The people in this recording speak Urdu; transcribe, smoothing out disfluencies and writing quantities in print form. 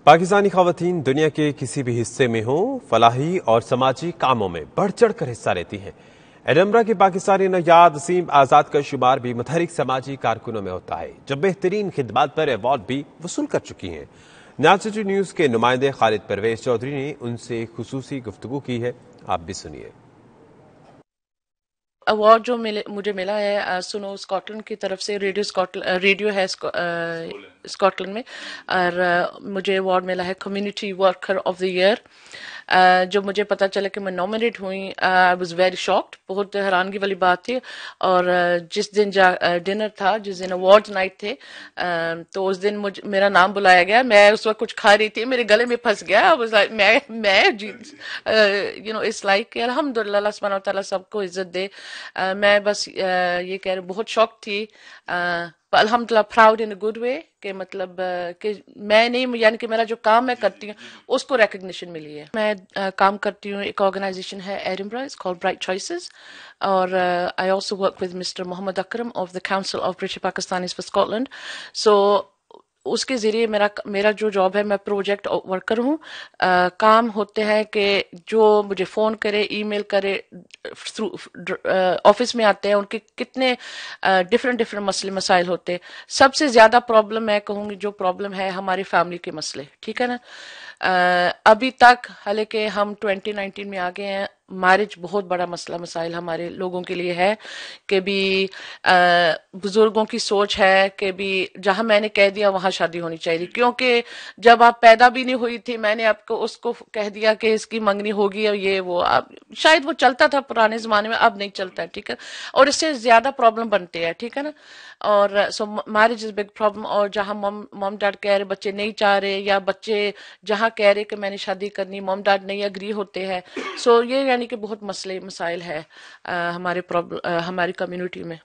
پاکستانی خواتین دنیا کے کسی بھی حصے میں ہوں فلاحی اور سماجی کاموں میں بڑھ چڑھ کر حصہ لیتی ہیں۔ ایڈنبرا کی پاکستانی نژاد وسیم آزاد کا شمار بھی متحرک سماجی کارکنوں میں ہوتا ہے، جو بہترین خدمات پر ایوارڈ بھی وصول کر چکی ہیں۔ نیشنل نیوز کے نمائندے خالد پرویز چودھری نے ان سے خصوصی گفتگو کی ہے، آپ بھی سنیے۔ ایوارڈ جو مجھے ملا ہے سنو اسکاٹ لینڈ کی طرف سے، ریڈیو ہے اسکاٹ لینڈ میں، اور مجھے ایوارڈ ملا ہے community worker of the year. جب مجھے پتا چلا کہ میں نامنیٹ ہوئی، آئی واز ویری شاکڈ، بہت حیرانگی والی بات تھی۔ اور جس دن ڈنر تھا، جس دن ایوارڈ نائٹ تھے، تو اس دن میرا نام بلایا گیا۔ میں اس وقت کچھ کھا رہی تھی، میرے گلے میں پھنس گیا۔ میں اٹس لائک الحمدللہ، اللہ سبحانہ وتعالیٰ سب کو عزت دے۔ میں بس یہ کہہ رہی، بہت شوق تھی، الحمدللہ proud in a good way, کہ مطلب کہ میں نہیں، یعنی کہ میرا جو کام میں کرتی ہوں اس کو ریکگنیشن ملی ہے۔ میں کام کرتی ہوں، ایک آرگنائزیشن ہے Edinburgh, it's called Bright Choices, اور I also work with Mr Mohammad Akram of the council of British Pakistanis for Scotland. So اس کے ذریعے میرا جو جاب ہے، میں پروجیکٹ ورکر ہوں۔ کام ہوتے ہیں کہ جو مجھے فون کرے، ای میل کرے، آفس میں آتے ہیں، ان کے کتنے ڈفرینٹ مسئلے مسائل ہوتے ہیں۔ سب سے زیادہ پرابلم میں کہوں گی، جو پرابلم ہے ہماری فیملی کے مسئلے، ٹھیک ہے نا۔ ابھی تک حالانکہ ہم 2019 میں آگے ہیں، میرج بہت بڑا مسئلہ مسائل ہمارے لوگوں کے لیے ہے، کہ بھی بزرگوں کی سوچ ہے کہ بھی جہاں میں نے کہہ دیا وہاں شادی ہونی چاہیے، کیونکہ جب آپ پیدا بھی نہیں ہوئی تھی میں نے آپ کو اس کو کہہ دیا کہ اس کی منگنی ہوگی، اور یہ وہ شاید وہ چلتا تھا پرانے زمانے میں، اب نہیں چلتا ہے، ٹھیک ہے، اور اس سے زیادہ پرابلم بنتے ہیں، ٹھیک ہے نا۔ اور سو میرج از بگ پرابلم، اور جہاں مم ڈیڈ کہہ رہے بچے نہیں چاہ رہے، یا بچے جہاں کہہ رہے کہ میں نے شادی کرنی، مم ڈیڈ نہیں اگری ہوتے ہیں، سو یہ یعنی کہ بہت مسائل ہے ہماری کمیونٹی میں۔